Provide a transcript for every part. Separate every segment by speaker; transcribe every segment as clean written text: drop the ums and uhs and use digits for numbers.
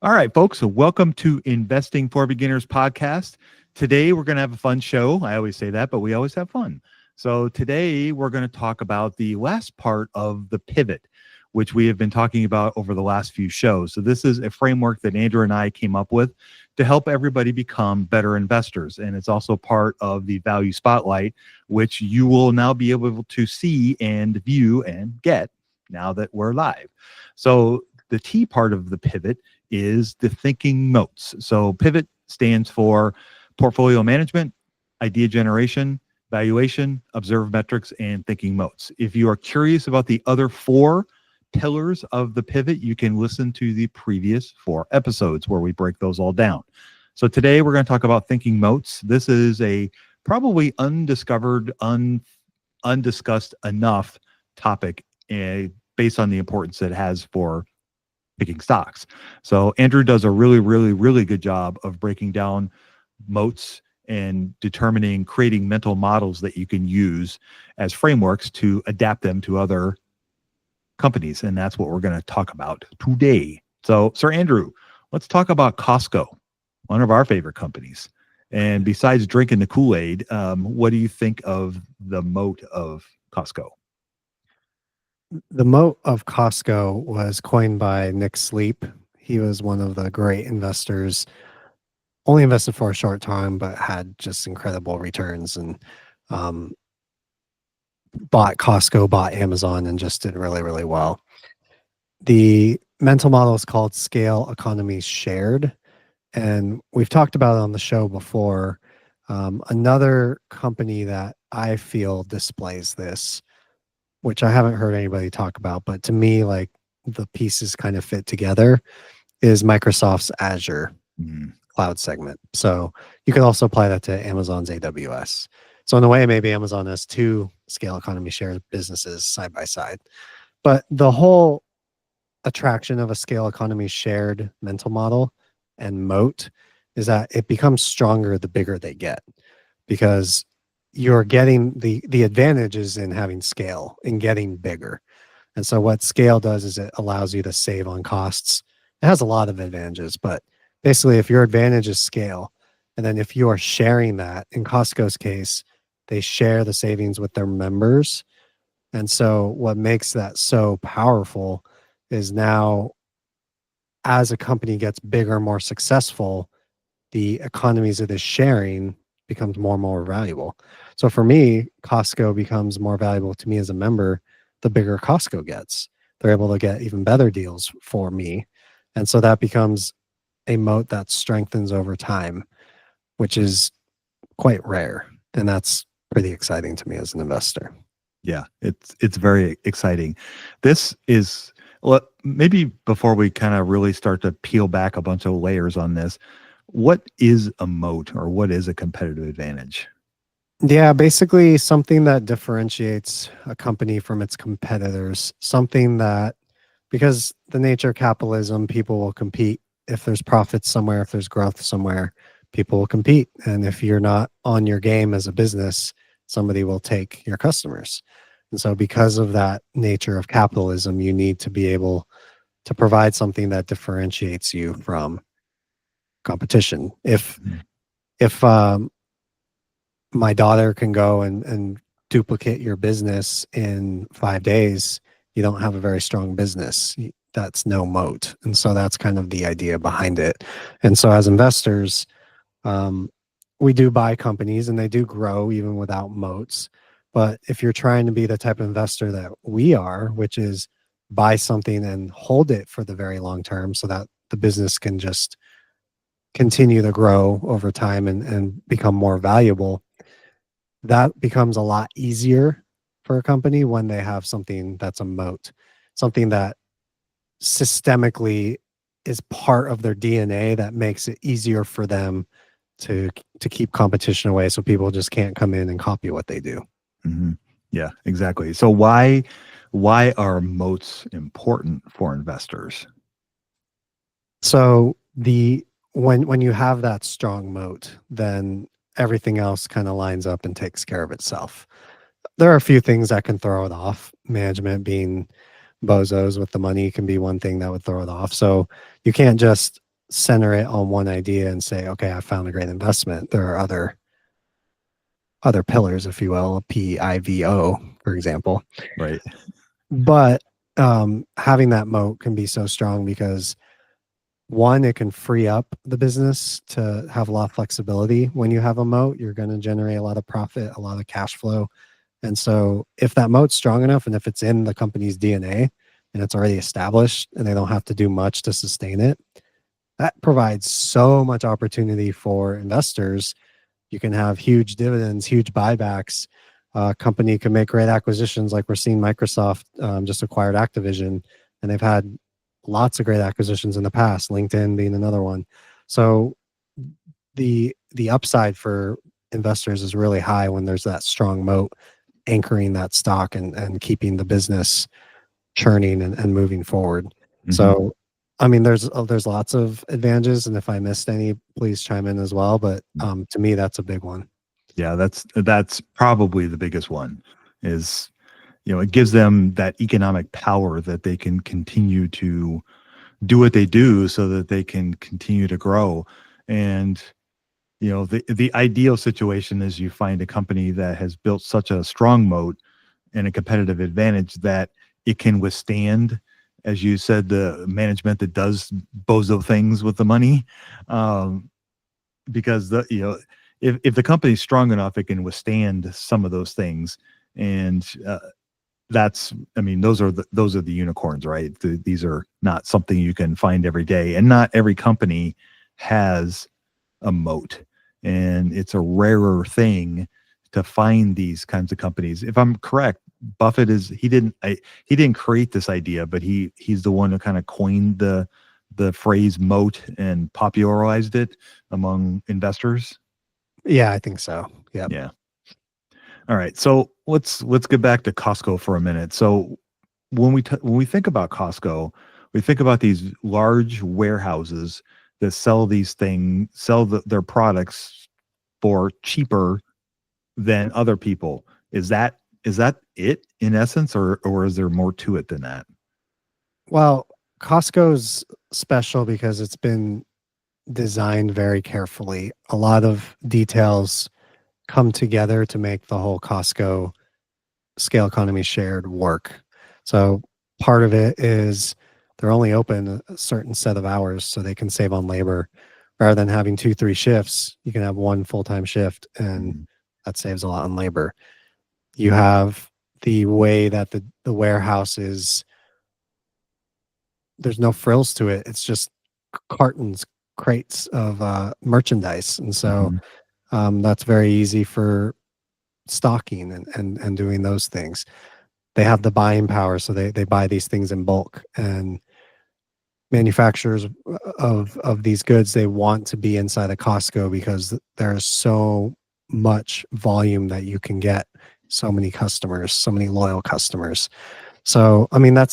Speaker 1: All right, folks. So welcome to Investing for Beginners podcast. Today we're going to have a fun show. I always say that, but we always have fun. So today we're going to talk about the last part of the pivot, which we have been talking about over the last few shows. So this is a framework that Andrew and I came up with to help everybody become better investors. And it's also part of the value spotlight, which you will now be able to see and view and get now that we're live. So the T part of the pivot is the thinking moats. So pivot stands for portfolio management, idea generation, valuation, observe metrics, and thinking moats. If you are curious about the other four pillars of the pivot, you can listen to the previous 4 episodes where we break those all down. So today we're going to talk about thinking moats. This is a probably undiscovered, undiscussed enough topic based on the importance it has for picking stocks. So Andrew does a really good job of breaking down moats and creating mental models that you can use as frameworks to adapt them to other companies. And that's what we're going to talk about today. So Sir Andrew, let's talk about Costco, one of our favorite companies. And besides drinking the Kool-Aid, what do you think of the moat of Costco?
Speaker 2: The moat of Costco was coined by Nick Sleep. He was one of the great investors, only invested for a short time, but had just incredible returns and bought Costco, bought Amazon, and just did really well. The mental model is called Scale Economies Shared. And we've talked about it on the show before. Another company that I feel displays this, which I haven't heard anybody talk about, but to me, like the pieces kind of fit together, is Microsoft's Azure cloud segment. So you could also apply that to Amazon's AWS. So in a way, maybe Amazon has 2 scale economy shared businesses side by side. But the whole attraction of a scale economy shared mental model and moat is that it becomes stronger the bigger they get, because you're getting the advantages in having scale and getting bigger. And so what scale does is it allows you to save on costs. It has a lot of advantages, but basically if your advantage is scale, and then if you are sharing that, in Costco's case, they share the savings with their members. And so what makes that so powerful is now, as a company gets bigger, more successful, the economies of this sharing becomes more and more valuable. So for me, Costco becomes more valuable to me as a member the bigger Costco gets. They're able to get even better deals for me. And so that becomes a moat that strengthens over time, which is quite rare. And that's pretty exciting to me as an investor.
Speaker 1: Yeah, it's very exciting. This is, maybe before we kind of really start to peel back a bunch of layers on this, what is a moat or what is a competitive advantage?
Speaker 2: Yeah, basically something that differentiates a company from its competitors, something that, because the nature of capitalism, people will compete. If there's profits somewhere, if there's growth somewhere, people will compete. And if you're not on your game as a business, somebody will take your customers. And so because of that nature of capitalism, you need to be able to provide something that differentiates you from competition. If my daughter can go and duplicate your business in 5 days, you don't have a very strong business. That's no moat. And so that's kind of the idea behind it. And so as investors, we do buy companies and they do grow even without moats. But if you're trying to be the type of investor that we are, which is buy something and hold it for the very long term so that the business can just continue to grow over time and become more valuable, that becomes a lot easier for a company when they have something that's a moat, something that systemically is part of their DNA that makes it easier for them to keep competition away, so people just can't come in and copy what they do.
Speaker 1: Mm-hmm. Yeah, exactly. So why are moats important for investors?
Speaker 2: So when you have that strong moat, then everything else kind of lines up and takes care of itself. There are a few things that can throw it off. Management being bozos with the money can be one thing that would throw it off. So you can't just center it on one idea and say, okay, I found a great investment. There are other pillars, if you will, PIVO, for example.
Speaker 1: Right.
Speaker 2: But having that moat can be so strong because one, it can free up the business to have a lot of flexibility. When you have a moat, you're going to generate a lot of profit, a lot of cash flow. And so if that moat's strong enough and if it's in the company's DNA and it's already established and they don't have to do much to sustain it, that provides so much opportunity for investors. You can have huge dividends, huge buybacks. Company can make great acquisitions, like we're seeing Microsoft just acquired Activision, and they've had lots of great acquisitions in the past. LinkedIn being another one. So the upside for investors is really high when there's that strong moat anchoring that stock and keeping the business churning and moving forward.
Speaker 1: Mm-hmm.
Speaker 2: So I mean, there's lots of advantages, and if I missed any, please chime in as well. But to me, that's a big one.
Speaker 1: Yeah, that's probably the biggest one. Is it gives them that economic power that they can continue to do what they do, so that they can continue to grow. And the ideal situation is you find a company that has built such a strong moat and a competitive advantage that it can withstand, as you said, the management that does bozo things with the money, because if the company's strong enough, it can withstand some of those things. And those are the unicorns, right? These are not something you can find every day, and not every company has a moat, and it's a rarer thing to find these kinds of companies. If I'm correct, Buffett he didn't create this idea, but he's the one who kind of coined the phrase moat and popularized it among investors.
Speaker 2: Yeah, I think so. Yep.
Speaker 1: Yeah. All right. So let's get back to Costco for a minute. So when we think about Costco, we think about these large warehouses that sell their products for cheaper than other people. Is that it in essence, or is there more to it than that?
Speaker 2: Well, Costco's special because it's been designed very carefully. A lot of details come together to make the whole Costco scale economy shared work. So part of it is they're only open a certain set of hours so they can save on labor. Rather than having 2-3 shifts, you can have one full-time shift, and that saves a lot on labor. You have the way that the warehouse is, there's no frills to it. It's just cartons, crates of merchandise. And so that's very easy for stocking and doing those things. They have the buying power, so they buy these things in bulk. And manufacturers of these goods, they want to be inside a Costco because there's so much volume that you can get, so many customers, so many loyal customers. So I mean, I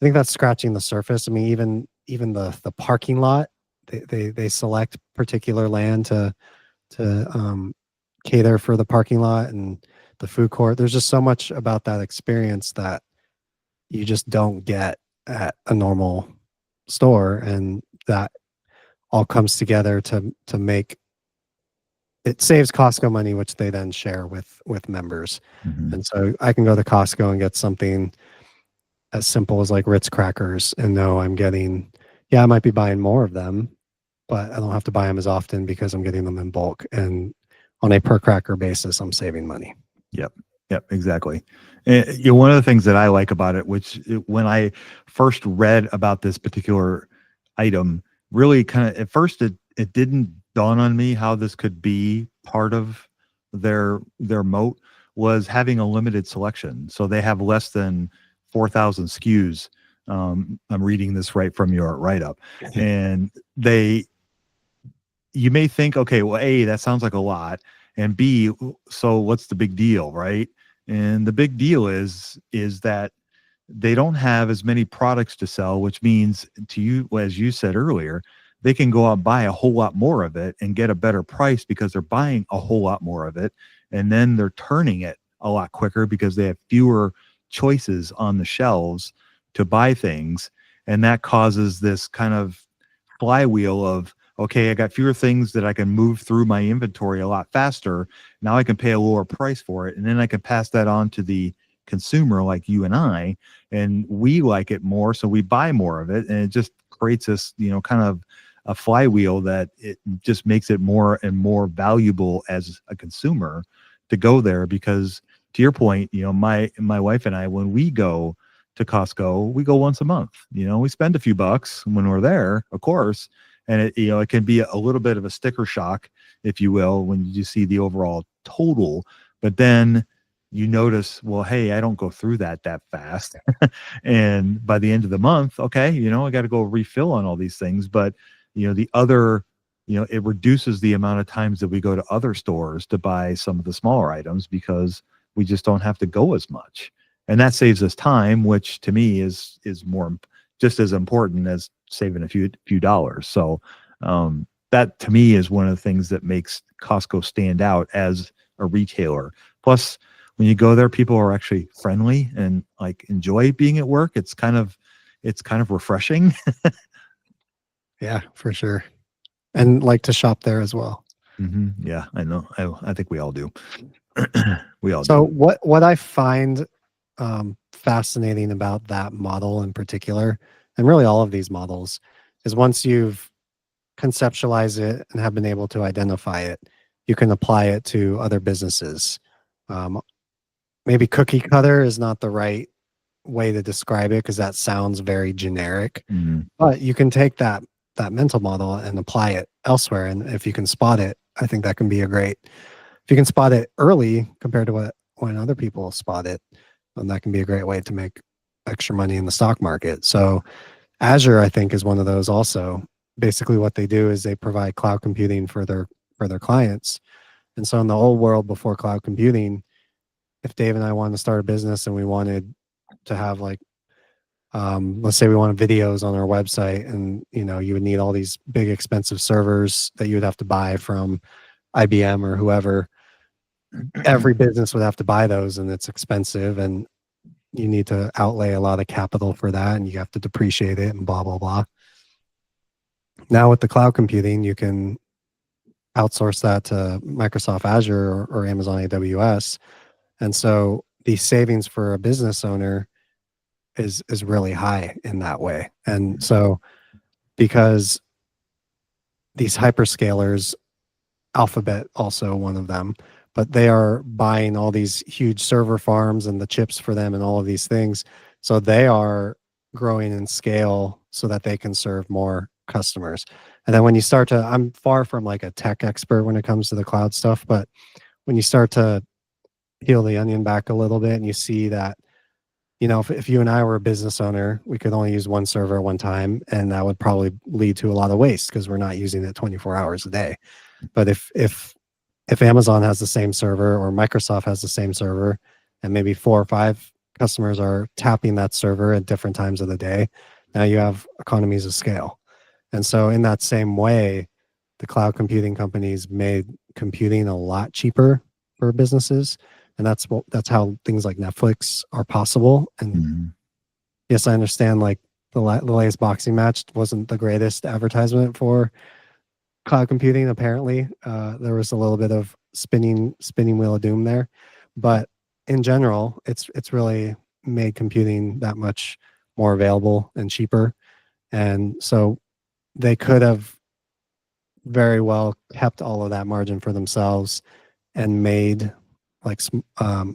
Speaker 2: think that's scratching the surface. I mean, even the parking lot, they select particular land to cater for the parking lot and the food court. There's just so much about that experience that you just don't get at a normal store, and that all comes together to make it saves Costco money, which they then share with members. And so I can go to Costco and get something as simple as like Ritz crackers and know I'm getting, I might be buying more of them, but I don't have to buy them as often because I'm getting them in bulk. And on a per cracker basis, I'm saving money.
Speaker 1: Yep, exactly. And, one of the things that I like about it, when I first read about this particular item, really kind of at first it didn't dawn on me how this could be part of their moat, was having a limited selection. So they have less than 4,000 SKUs. I'm reading this right from your write-up, and you may think, okay, well, A, that sounds like a lot, and B, so what's the big deal, right? And the big deal is that they don't have as many products to sell, which means to you, as you said earlier, they can go out and buy a whole lot more of it and get a better price because they're buying a whole lot more of it. And then they're turning it a lot quicker because they have fewer choices on the shelves to buy things. And that causes this kind of flywheel of, okay, I got fewer things that I can move through my inventory a lot faster. Now I can pay a lower price for it, and then I can pass that on to the consumer like you and I, and we like it more, so we buy more of it, and it just creates this, kind of a flywheel that it just makes it more and more valuable as a consumer to go there. Because to your point, my wife and I, when we go to Costco, we go once a month. We spend a few bucks when we're there, of course, and it can be a little bit of a sticker shock, if you will, when you see the overall total. But then you notice, well, hey, I don't go through that fast. And by the end of the month, okay, I got to go refill on all these things. But the other, it reduces the amount of times that we go to other stores to buy some of the smaller items, because we just don't have to go as much. And that saves us time, which to me is more, just as important as saving a few dollars. So that to me is one of the things that makes Costco stand out as a retailer. Plus, when you go there, people are actually friendly and like enjoy being at work. It's kind of refreshing.
Speaker 2: Yeah, for sure. And like to shop there as well.
Speaker 1: Yeah, I know. I think we all do. We all
Speaker 2: So
Speaker 1: do.
Speaker 2: what I find fascinating about that model in particular, and really all of these models, is once you've conceptualized it and have been able to identify it, you can apply it to other businesses. Um, Maybe cookie cutter is not the right way to describe it, because that sounds very generic.
Speaker 1: Mhm.
Speaker 2: But you can take that mental model and apply it elsewhere. And if you can spot it, I think that can be a great. If you can spot it early compared to when other people spot it, then that can be a great way to make extra money in the stock market. So Azure, I think, is one of those also. Basically, what they do is they provide cloud computing for their clients. And so in the old world before cloud computing, if Dave and I wanted to start a business and we wanted to have like, let's say we wanted videos on our website, and you would need all these big expensive servers that you would have to buy from IBM or whoever. Every business would have to buy those, and it's expensive, and you need to outlay a lot of capital for that, and you have to depreciate it and blah blah blah. Now with the cloud computing, you can outsource that to Microsoft Azure or Amazon AWS. And so the savings for a business owner is really high in that way. And so because these hyperscalers, Alphabet also one of them, but they are buying all these huge server farms and the chips for them and all of these things. So they are growing in scale so that they can serve more customers. And then when you start to, I'm far from like a tech expert when it comes to the cloud stuff, but when you start to peel the onion back a little bit and you see that, if you and I were a business owner, we could only use one server at one time, and that would probably lead to a lot of waste because we're not using it 24 hours a day. But if Amazon has the same server or Microsoft has the same server, and maybe 4 or 5 customers are tapping that server at different times of the day, now you have economies of scale. And so in that same way, the cloud computing companies made computing a lot cheaper for businesses. And that's how things like Netflix are possible. And
Speaker 1: Mhm.
Speaker 2: yes, I understand like the latest boxing match wasn't the greatest advertisement for cloud computing. Apparently, there was a little bit of spinning wheel of doom there, but in general, it's really made computing that much more available and cheaper. And so they could have very well kept all of that margin for themselves and made like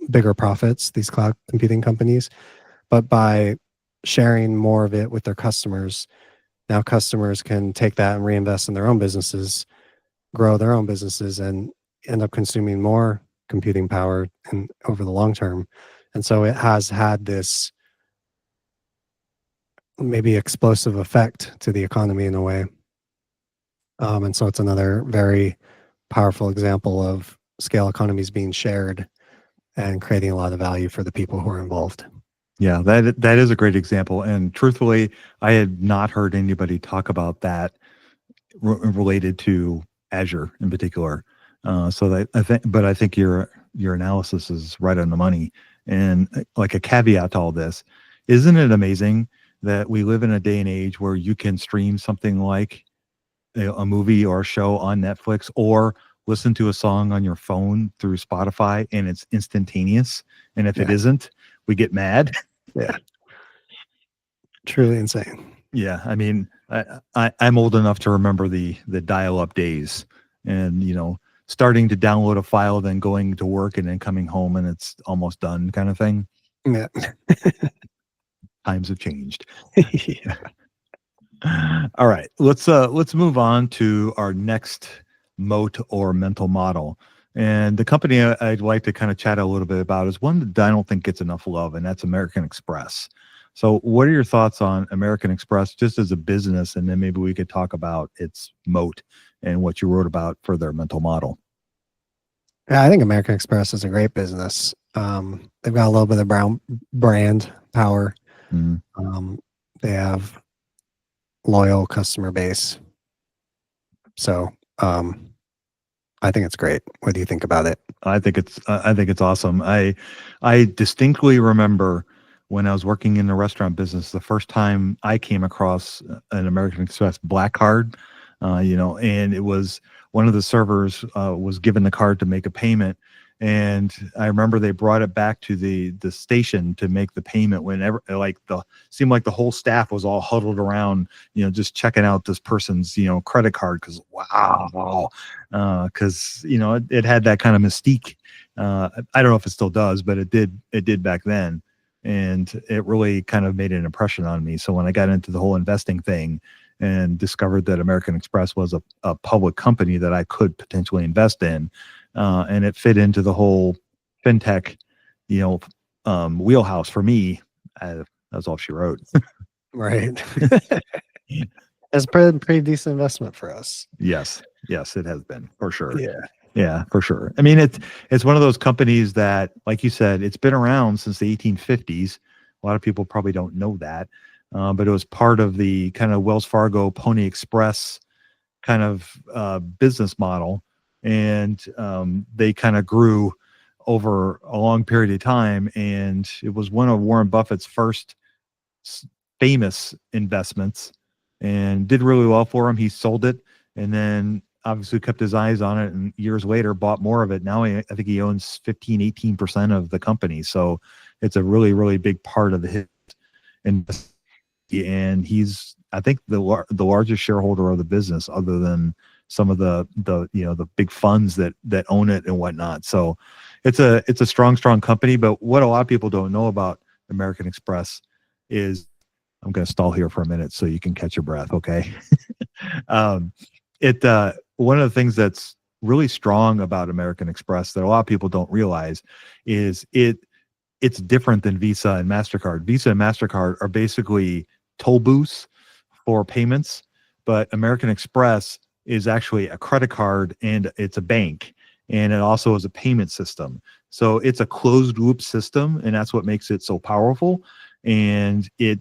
Speaker 2: bigger profits, these cloud computing companies. But by sharing more of it with their customers, now customers can take that and reinvest in their own businesses, grow their own businesses, and end up consuming more computing power and over the long term. And so it has had this maybe explosive effect to the economy in a way. And so it's another very powerful example of scale economies being shared and creating a lot of value for the people who are involved.
Speaker 1: Yeah, that is a great example. And truthfully, I had not heard anybody talk about that related to Azure in particular. So that I think your analysis is right on the money. And like a caveat to all this, isn't it amazing that we live in a day and age where you can stream something like a movie or a show on Netflix, or listen to a song on your phone through Spotify and it's instantaneous. And if it
Speaker 2: Yeah.
Speaker 1: isn't, we get mad.
Speaker 2: Yeah. Truly insane.
Speaker 1: Yeah, I mean, I'm old enough to remember the dial-up days, and starting to download a file, then going to work, and then coming home, and it's almost done, kind of thing.
Speaker 2: Yeah.
Speaker 1: Times have changed.
Speaker 2: Yeah.
Speaker 1: All right, let's move on to our next moat or mental model. And the company I'd like to kind of chat a little bit about is one that I don't think gets enough love, and that's American Express. So, what are your thoughts on American Express just as a business? And then maybe we could talk about its moat and what you wrote about for their mental model.
Speaker 2: Yeah, I think American Express is a great business. They've got a little bit of brand power.
Speaker 1: Mhm.
Speaker 2: They have loyal customer base. So I think it's great. What do you think about it?
Speaker 1: I think it's awesome. I distinctly remember when I was working in the restaurant business, the first time I came across an American Express black card, and it was one of the servers was given the card to make a payment. And I remember they brought it back to the station to make the payment whenever, like, the seemed like the whole staff was all huddled around, just checking out this person's, credit card, because wow, because it had that kind of mystique. I don't know if it still does, but it did back then, and it really kind of made an impression on me. So when I got into the whole investing thing and discovered that American Express was a public company that I could potentially invest in, and it fit into the whole fintech, you know, wheelhouse for me. That's all she wrote.
Speaker 2: Right. It's pretty decent investment for us.
Speaker 1: Yes, yes, it has been for sure.
Speaker 2: Yeah.
Speaker 1: Yeah, for sure. I mean, it's one of those companies that, like you said, it's been around since the 1850s. A lot of people probably don't know that, but it was part of the kind of Wells Fargo Pony Express kind of business model, and they kind of grew over a long period of time. And it was one of Warren Buffett's first famous investments, and did really well for him. He sold it, and then obviously kept his eyes on it, and years later bought more of it. Now I think he owns 15-18% of the company. So it's a really, really big part of his investment. And he's, I think, the largest shareholder of the business, other than some of the big funds that own it and whatnot. So it's a strong company. But what a lot of people don't know about American Express is, I'm going to stall here for a minute so you can catch your breath. Okay. um, one of the things that's really strong about American Express that a lot of people don't realize is it's different than Visa and MasterCard. Visa and MasterCard are basically toll booths for payments, but American Express is actually a credit card, and it's a bank, and it also is a payment system. So it's a closed loop system, and that's what makes it so powerful. And it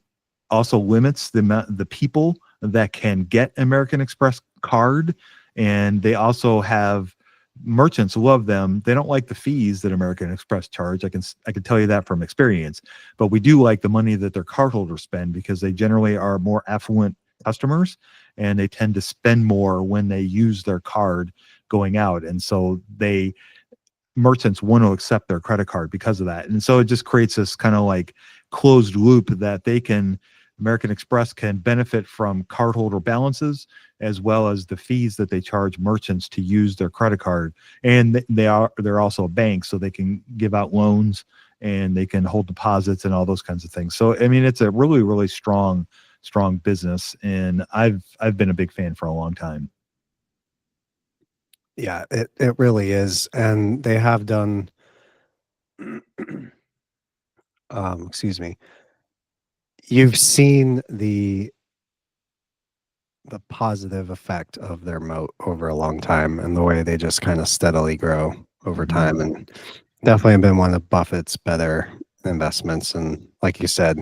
Speaker 1: also limits the people that can get American Express card, and they also have merchants love them. They don't like the fees that American Express charge. I can tell you that from experience, but we do like the money that their cardholders spend, because they generally are more affluent customers, and they tend to spend more when they use their card going out. And so merchants want to accept their credit card because of that. And so it just creates this kind of like closed loop that American Express can benefit from cardholder balances, as well as the fees that they charge merchants to use their credit card. And they're also a bank, so they can give out loans, and they can hold deposits and all those kinds of things. So I mean, it's a really, really strong business, and I've been a big fan for a long time.
Speaker 2: Yeah, it really is. And they have done excuse me. You've seen the positive effect of their moat over a long time, and the way they just kind of steadily grow over
Speaker 1: Mhm.
Speaker 2: time, and definitely been one of Buffett's better investments. And like you said,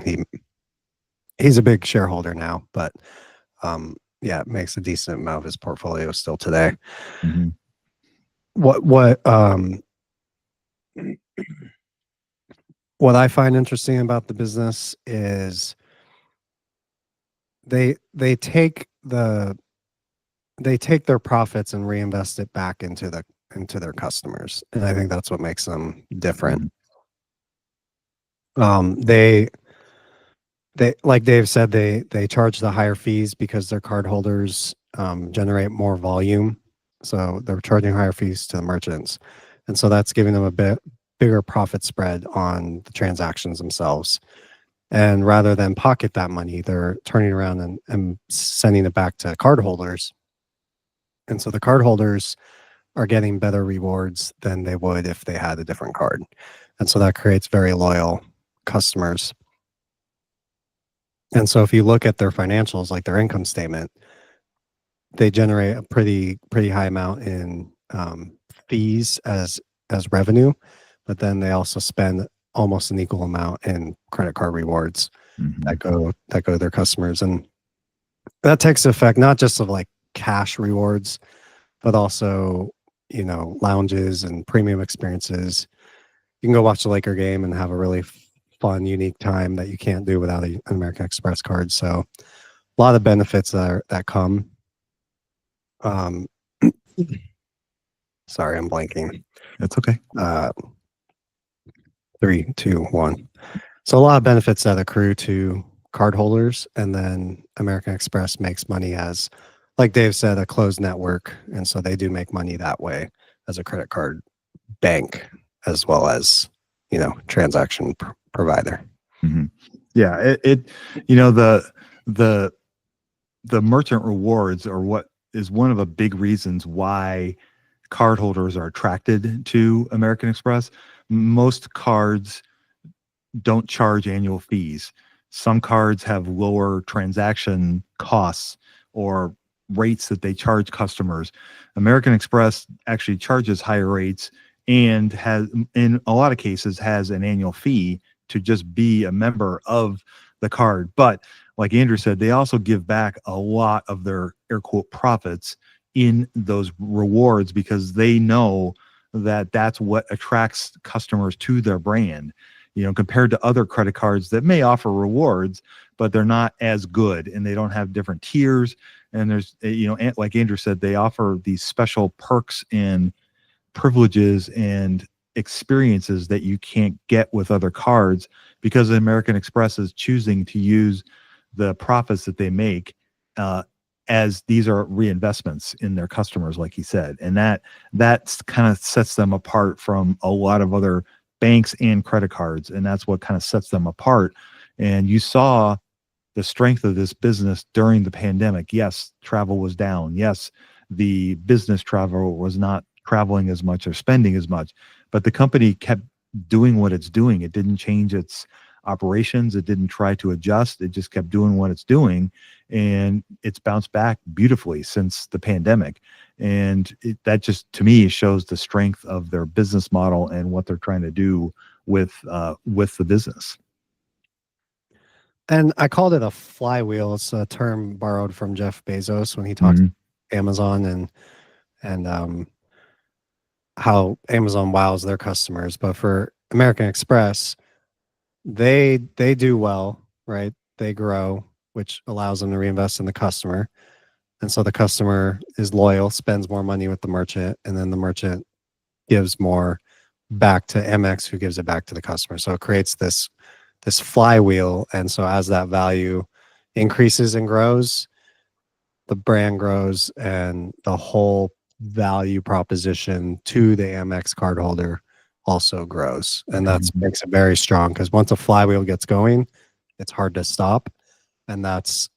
Speaker 2: he's a big shareholder now, but yeah, it makes a decent amount of his portfolio still today.
Speaker 1: Mhm.
Speaker 2: What what I find interesting about the business is they take they take their profits and reinvest it back into their customers, and I think that's what makes them different.
Speaker 1: Mhm.
Speaker 2: They like Dave said, they charge the higher fees because their card holders generate more volume, so they're charging higher fees to the merchants, and so that's giving them a bit bigger profit spread on the transactions themselves. And rather than pocket that money, they're turning around and sending it back to card holders. And so the card holders are getting better rewards than they would if they had a different card. And so that creates very loyal customers. And so if you look at their financials, like their income statement, they generate a pretty high amount in fees as revenue, but then they also spend almost an equal amount in credit card rewards
Speaker 1: Mhm.
Speaker 2: that go to their customers. And that takes effect not just of like cash rewards, but also, you know, lounges and premium experiences. You can go watch the Laker game and have a really fun, unique time that you can't do without an American Express card. So a lot of benefits that come. Um, sorry, I'm blanking.
Speaker 1: That's okay.
Speaker 2: Uh, 3, 2, 1. So a lot of benefits that accrue to card holders, and then American Express makes money as, like Dave said, a closed network, and so they do make money that way as a credit card bank as well as, you know, transaction provider.
Speaker 1: Mhm. Yeah, it you know the the merchant rewards are what is one of the big reasons why cardholders are attracted to American Express. Most cards don't charge annual fees. Some cards have lower transaction costs or rates that they charge customers. American Express actually charges higher rates and has, in a lot of cases, has an annual fee to just be a member of the card. But like Andrew said, they also give back a lot of their air quote profits in those rewards because they know that that's what attracts customers to their brand, you know, compared to other credit cards that may offer rewards, but they're not as good and they don't have different tiers. And there's, you know, like Andrew said, they offer these special perks and privileges and experiences that you can't get with other cards because American Express is choosing to use the profits that they make uh, as these are reinvestments in their customers, like he said, and that's kind of sets them apart from a lot of other banks and credit cards, and that's what kind of sets them apart. And you saw the strength of this business during the pandemic. Yes, travel was down. Yes, the business travel was not traveling as much or spending as much, but the company kept doing what it's doing. It didn't change its operations. It didn't try to adjust. It just kept doing what it's doing. And it's bounced back beautifully since the pandemic. And that just, to me, shows the strength of their business model and what they're trying to do with the business.
Speaker 2: And I called it a flywheel. It's a term borrowed from Jeff Bezos when he talks
Speaker 1: Mhm.
Speaker 2: Amazon and how Amazon wows their customers. But for American Express, they do well, right? They grow, which allows them to reinvest in the customer. And so the customer is loyal, spends more money with the merchant, and then the merchant gives more back to MX, who gives it back to the customer. So it creates this flywheel. And so as that value increases and grows, the brand grows and the whole value proposition to the Amex cardholder also grows. And that
Speaker 1: Mhm.
Speaker 2: makes it very strong because once a flywheel gets going, it's hard to stop. And that's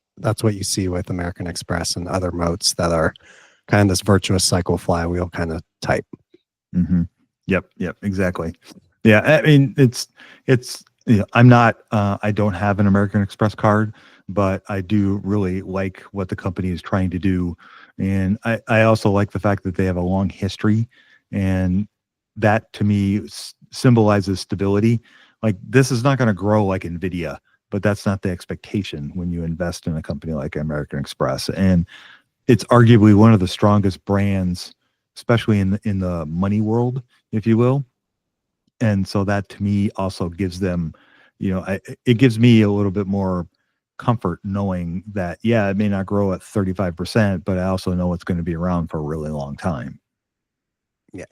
Speaker 2: what you see with American Express and other moats that are kind of this virtuous cycle flywheel kind of type.
Speaker 1: Mm-hmm. Yep, exactly. Yeah, I mean, it's you know, I'm not I don't have an American Express card, but I do really like what the company is trying to do, and I also like the fact that they have a long history, and that to me symbolizes stability. Like this is not going to grow like Nvidia, but that's not the expectation when you invest in a company like American Express, and it's arguably one of the strongest brands, especially in the money world, if you will. And so that to me also gives them, you know, it gives me a little bit more comfort knowing that, yeah, it may not grow at 35%, but I also know it's going to be around for a really long time.
Speaker 2: Yeah.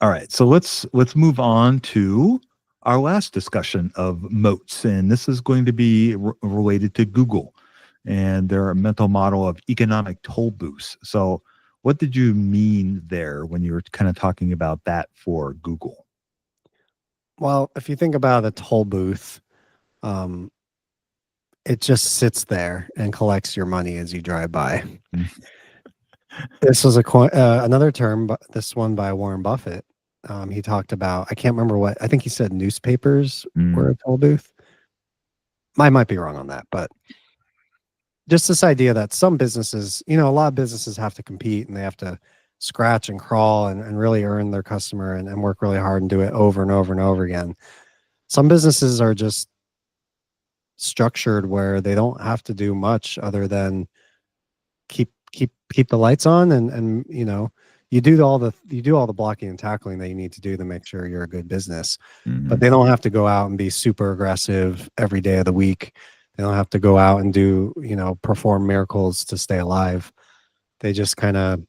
Speaker 1: All right, so let's move on to our last discussion of moats, and this is going to be related to Google and their mental model of economic toll booths. So, what did you mean there when you were kind of talking about that for Google?
Speaker 2: Well, if you think about a toll booth, um, it just sits there and collects your money as you drive by. This was another term, but this one by Warren Buffett. He talked about, I can't remember what, I think he said newspapers were
Speaker 1: Mm,
Speaker 2: a toll booth. I might be wrong on that, but just this idea that some businesses, a lot of businesses have to compete and they have to scratch and crawl and really earn their customer and work really hard and do it over and over and over again. Some businesses are just structured where they don't have to do much other than keep the lights on and you do all the blocking and tackling that you need to do to make sure you're a good business, but
Speaker 1: mhm,
Speaker 2: they don't have to go out and be super aggressive every day of the week. They don't have to go out and do perform miracles to stay alive. They just kind of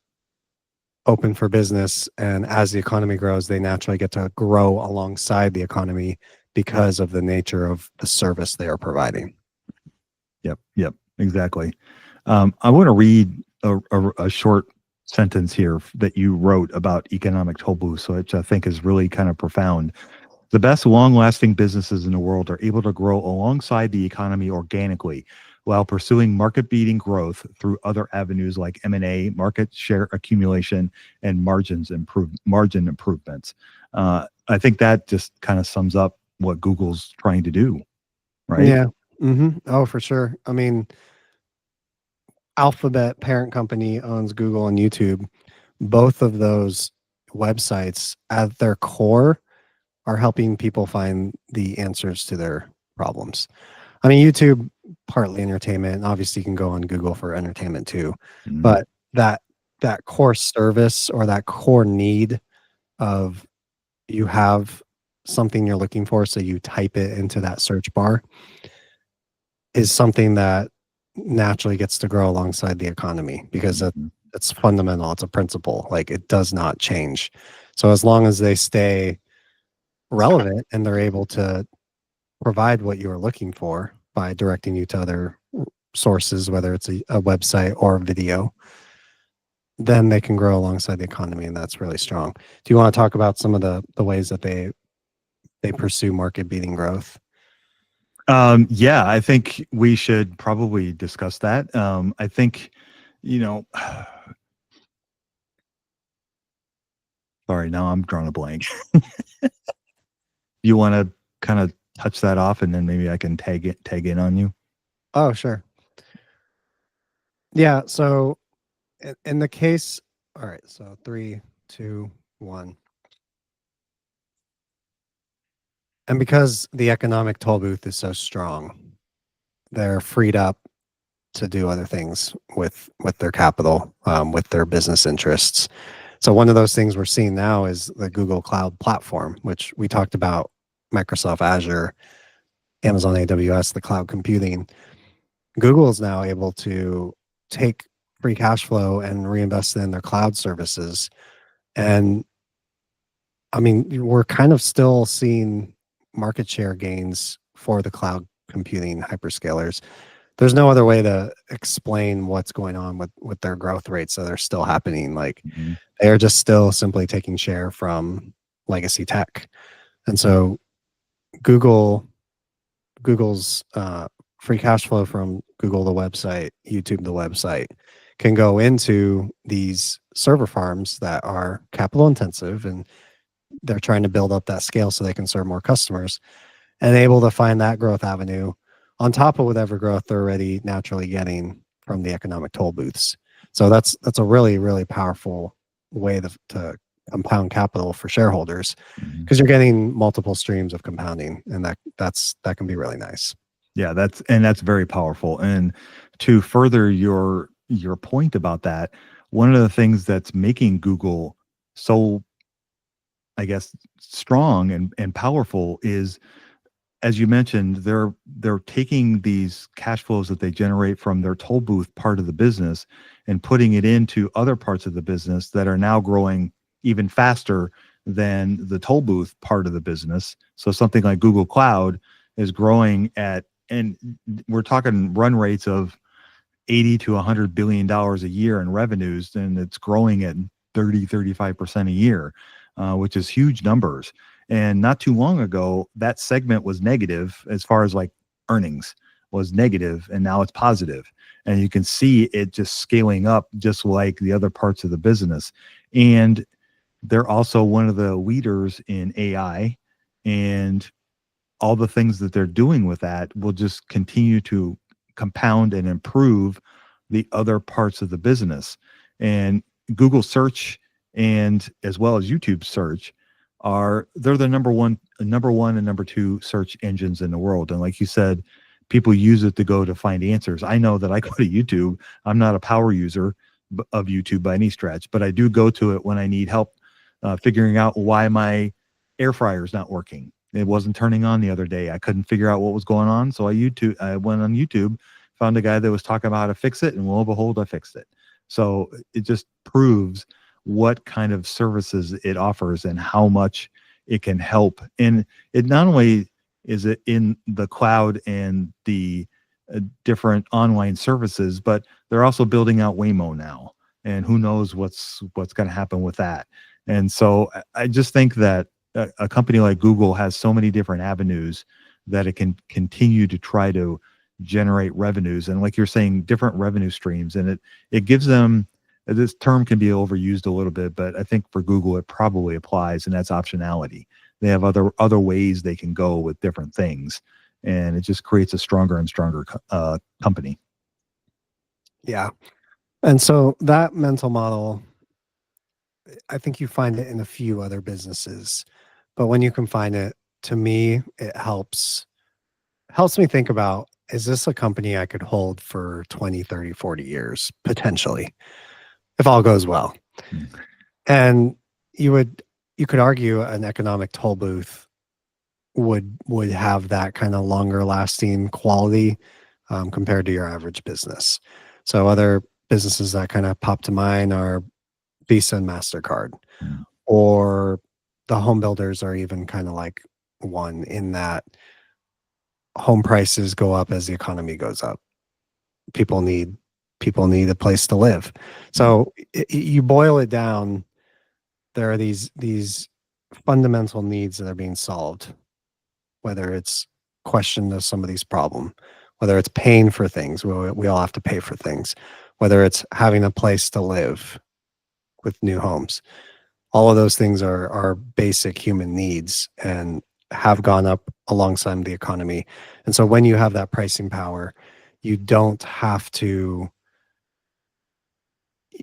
Speaker 2: open for business, and as the economy grows they naturally get to grow alongside the economy because of the nature of the service they are providing.
Speaker 1: Yep, exactly. I want to read a short sentence here that you wrote about economic toll booths, which I think is really kind of profound. The best long lasting businesses in the world are able to grow alongside the economy organically while pursuing market beating growth through other avenues like M&A, market share accumulation, and margin improvements. I think that just kind of sums up what Google's trying to do, right?
Speaker 2: Yeah. Oh, for sure. I mean, Alphabet parent company owns Google and YouTube. Both of those websites at their core are helping people find the answers to their problems. I mean, YouTube, partly entertainment, and obviously you can go on Google for entertainment too.
Speaker 1: Mhm,
Speaker 2: But that that core service or that core need of you have something you're looking for, so you type it into that search bar, is something that naturally gets to grow alongside the economy because
Speaker 1: mhm,
Speaker 2: it's fundamental. It's a principle. Like it does not change. So as long as they stay relevant and they're able to provide what you are looking for by directing you to other sources, whether it's a website or a video, then they can grow alongside the economy, and that's really strong. Do you want to talk about some of the ways that they pursue market beating growth?
Speaker 1: Yeah, I think we should probably discuss that. I think, you know, sorry, now I'm drawing a blank. You want to kind of touch that off, and then maybe I can tag in on you.
Speaker 2: Oh, sure. Yeah. So in the case, all right. So 3, 2, 1. And because the economic toll booth is so strong, they're freed up to do other things with their capital, with their business interests. So one of those things we're seeing now is the Google Cloud Platform, which we talked about, Microsoft Azure, Amazon AWS, the cloud computing. Google is now able to take free cash flow and reinvest it in their cloud services. And I mean, we're kind of still seeing market share gains for the cloud computing hyperscalers. There's no other way to explain what's going on with their growth rates that are still happening. Like
Speaker 1: Mhm,
Speaker 2: they are just still simply taking share from legacy tech. And so Google Google's free cash flow from Google the website, YouTube the website, can go into these server farms that are capital intensive, and they're trying to build up that scale so they can serve more customers, and able to find that growth avenue on top of whatever growth they're already naturally getting from the economic toll booths. So that's a really, really powerful way to compound capital for shareholders
Speaker 1: mhm.
Speaker 2: because you're getting multiple streams of compounding, and that can be really nice.
Speaker 1: Yeah, that's very powerful. And to further your point about that, one of the things that's making Google so, I guess, strong and powerful is as you mentioned, they're taking these cash flows that they generate from their toll booth part of the business and putting it into other parts of the business that are now growing even faster than the toll booth part of the business. So something like Google Cloud is growing at, and we're talking run rates of 80 to 100 billion dollars a year in revenues, and it's growing at 35% a year, which is huge numbers. And not too long ago, that segment was negative as far as like earnings was negative, and now it's positive. And you can see it just scaling up just like the other parts of the business. And they're also one of the leaders in AI, and all the things that they're doing with that will just continue to compound and improve the other parts of the business. And Google search, and as well as YouTube search, they're the number one and number two search engines in the world. And like you said, people use it to go to find answers. I know that I go to YouTube. I'm not a power user of YouTube by any stretch, but I do go to it when I need help figuring out why my air fryer is not working. It wasn't turning on the other day. I couldn't figure out what was going on. So I went on YouTube, found a guy that was talking about how to fix it, and lo and behold, I fixed it. So it just proves what kind of services it offers and how much it can help. And it not only is it in the cloud and the different online services, but they're also building out Waymo now. And who knows what's going to happen with that. And so I just think that a company like Google has so many different avenues that it can continue to try to generate revenues, and like you're saying, different revenue streams. And it gives them, this term can be overused a little bit, but I think for Google it probably applies, and that's optionality. They have other ways they can go with different things, and it just creates a stronger and stronger company.
Speaker 2: Yeah. And so that mental model, I think you find it in a few other businesses, but when you can find it, to me, it helps me think about, is this a company I could hold for 20, 30, 40 years, potentially, if all goes well?
Speaker 1: Mm.
Speaker 2: And you could argue an economic toll booth would have that kind of longer lasting quality compared to your average business. So other businesses that kind of pop to mind are Visa and MasterCard,
Speaker 1: Mm.
Speaker 2: or the home builders are even kind of like one, in that home prices go up as the economy goes up. People need a place to live. So you boil it down, there are these fundamental needs that are being solved, whether it's question of somebody's problem, whether it's paying for things, we all have to pay for things, whether it's having a place to live with new homes. All of those things are basic human needs and have gone up alongside the economy. And so when you have that pricing power, you don't have to,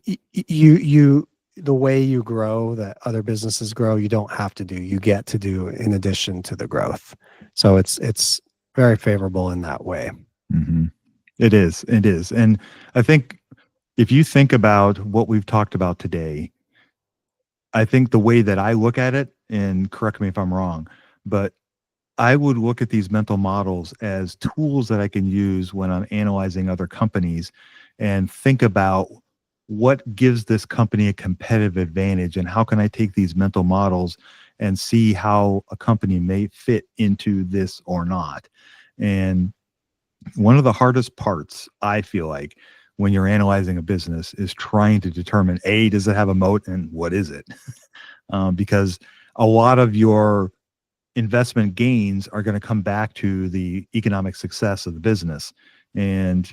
Speaker 2: you the way you grow that other businesses grow, you don't have to do, you get to do in addition to the growth. So it's very favorable in that way.
Speaker 1: Mm-hmm. It is. And I think if you think about what we've talked about today, I think the way that I look at it, and correct me if I'm wrong, but I would look at these mental models as tools that I can use when I'm analyzing other companies and think about what gives this company a competitive advantage, and how can I take these mental models and see how a company may fit into this or not. And one of the hardest parts, I feel like, when you're analyzing a business is trying to determine, A, does it have a moat, and what is it? Because a lot of your investment gains are going to come back to the economic success of the business. And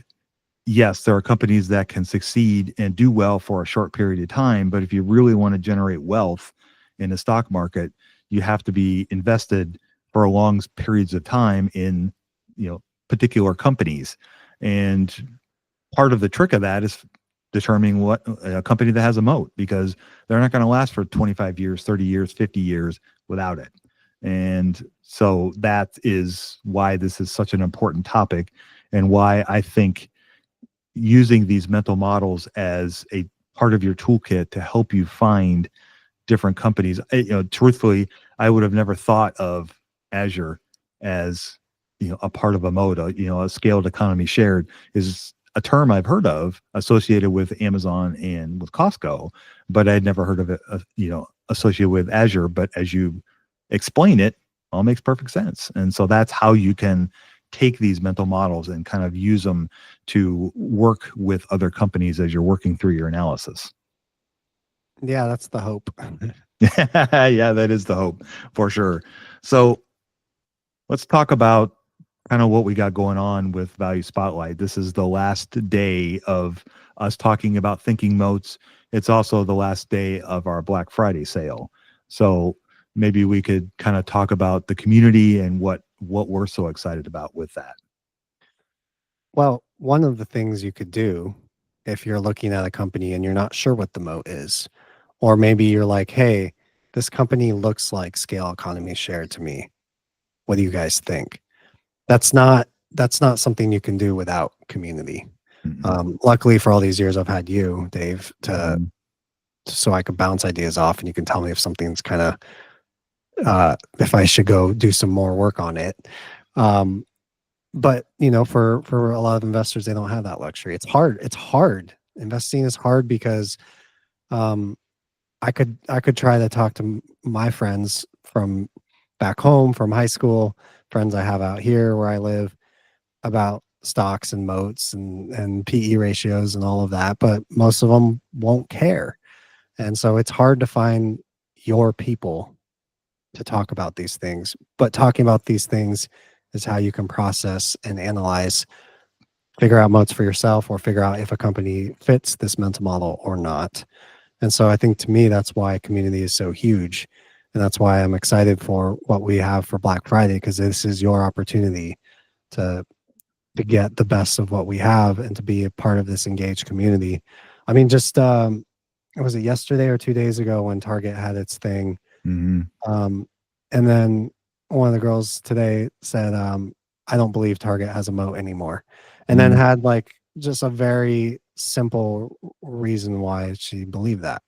Speaker 1: yes, there are companies that can succeed and do well for a short period of time, but if you really want to generate wealth in the stock market, you have to be invested for long periods of time in, particular companies. And part of the trick of that is determining what a company that has a moat, because they're not going to last for 25 years, 30 years, 50 years without it. And so that is why this is such an important topic, and why I think using these mental models as a part of your toolkit to help you find different companies. Truthfully, I would have never thought of Azure as a part of a mode, a scaled economy shared is a term I've heard of associated with Amazon and with Costco, but I'd never heard of it, associated with Azure. But as you explain it, all makes perfect sense. And so that's how you can take these mental models and kind of use them to work with other companies as you're working through your analysis.
Speaker 2: Yeah, that's the hope.
Speaker 1: Yeah, that is the hope for sure. So let's talk about kind of what we got going on with Value Spotlight. This is the last day of us talking about thinking moats. It's also the last day of our Black Friday sale. So maybe we could kind of talk about the community and what we're so excited about with that.
Speaker 2: Well, one of the things you could do if you're looking at a company and you're not sure what the moat is, or maybe you're like, hey, this company looks like scale economy shared to me. What do you guys think? That's not something you can do without community. Luckily for all these years I've had you, Dave,
Speaker 1: Mhm.
Speaker 2: so I could bounce ideas off and you can tell me if something's kind of if I should go do some more work on it. Um, but for a lot of investors, they don't have that luxury. It's hard. It's hard. Investing is hard because um, I could try to talk to my friends from back home, from high school, friends I have out here where I live, about stocks and moats and PE ratios and all of that, but most of them won't care. And so it's hard to find your people to talk about these things. But talking about these things is how you can process and analyze, figure out moats for yourself, or figure out if a company fits this mental model or not. And so I think to me, that's why community is so huge. And that's why I'm excited for what we have for Black Friday, because this is your opportunity to get the best of what we have and to be a part of this engaged community. I mean, just was it yesterday or 2 days ago when Target had its thing?
Speaker 1: Mhm.
Speaker 2: And then one of the girls today said, I don't believe Target has a moat anymore. And then
Speaker 1: Mhm.
Speaker 2: had like just a very simple reason why she believed that.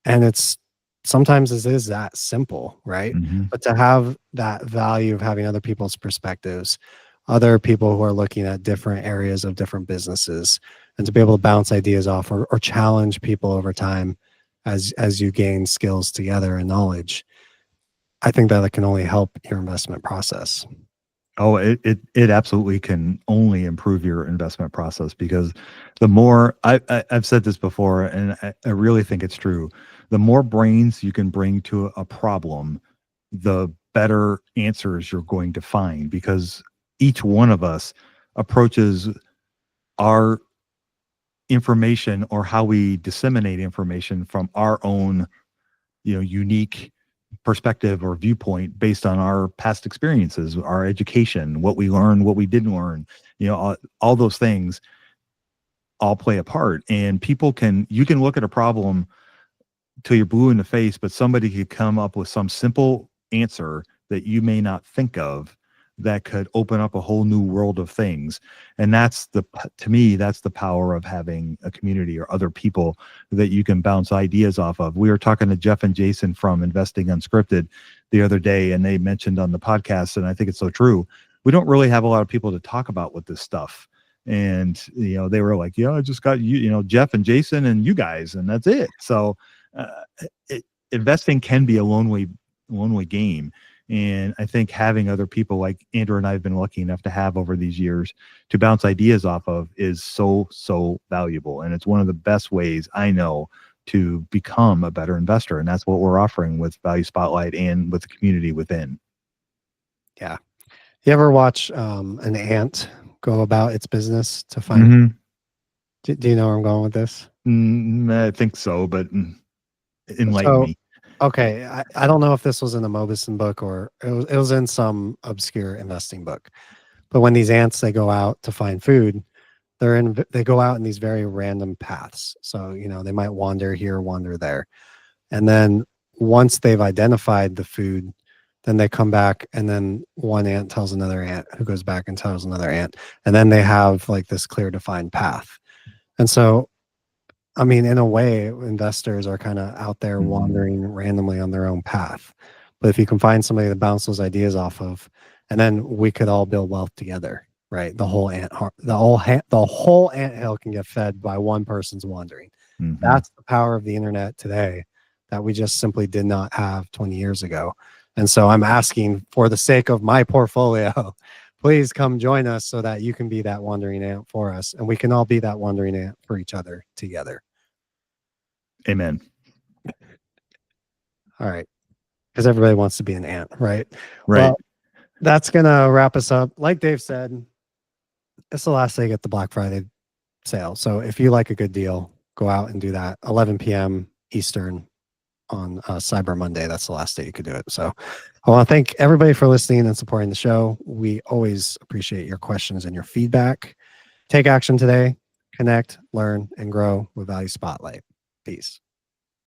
Speaker 2: And it's sometimes it is that simple, right?
Speaker 1: Mhm.
Speaker 2: But to have that value of having other people's perspectives, other people who are looking at different areas of different businesses, and to be able to bounce ideas off or challenge people over time as you gain skills together and knowledge, I think that it can only help your investment process.
Speaker 1: Oh, it absolutely can only improve your investment process because the more I've said this before, and I really think it's true. The more brains you can bring to a problem, the better answers you're going to find because each one of us approaches our information or how we disseminate information from our own, unique perspective or viewpoint based on our past experiences, our education, what we learned, what we didn't learn, all those things all play a part. And you can look at a problem till you're blue in the face, but somebody could come up with some simple answer that you may not think of that could open up a whole new world of things. And to me, that's the power of having a community or other people that you can bounce ideas off of. We were talking to Jeff and Jason from Investing Unscripted the other day, and they mentioned on the podcast, and I think it's so true. We don't really have a lot of people to talk about with this stuff. And, they were like, I just got Jeff and Jason and you guys, and that's it. So, uh, investing can be a lonely game, and I think having other people like Andrew and I have been lucky enough to have over these years to bounce ideas off of is so valuable, and it's one of the best ways I know to become a better investor, and that's what we're offering with Value Spotlight and with the community within.
Speaker 2: Yeah. You ever watch an ant go about its business to find?
Speaker 1: Mm-hmm.
Speaker 2: Do you know where I'm going with this?
Speaker 1: I think so, but enlighten
Speaker 2: So,
Speaker 1: me.
Speaker 2: okay, I don't know if this was in a Mobison book or it was in some obscure investing book. But when these ants they go out to find food, they go out in these very random paths. So, they might wander here, wander there. And then once they've identified the food, then they come back and then one ant tells another ant who goes back and tells another ant. And then they have like this clear defined path. And so, I mean, in a way, investors are kind of out there
Speaker 1: Mm-hmm.
Speaker 2: wandering randomly on their own path. But if you can find somebody to bounce those ideas off of and then we could all build wealth together, right? The whole the whole anthill can get fed by one person's wandering.
Speaker 1: Mhm.
Speaker 2: That's the power of the internet today that we just simply did not have 20 years ago. And so I'm asking, for the sake of my portfolio, please come join us so that you can be that wandering ant for us, and we can all be that wandering ant for each other together.
Speaker 1: Amen.
Speaker 2: All right. Because everybody wants to be an ant, right?
Speaker 1: Right.
Speaker 2: Well, that's going to wrap us up. Like Dave said, it's the last day to get the Black Friday sale. So if you like a good deal, go out and do that. 11 p.m. Eastern on Cyber Monday. That's the last day you could do it. So I want to thank everybody for listening and supporting the show. We always appreciate your questions and your feedback. Take action today. Connect, learn, and grow with Value Spotlight. Peace.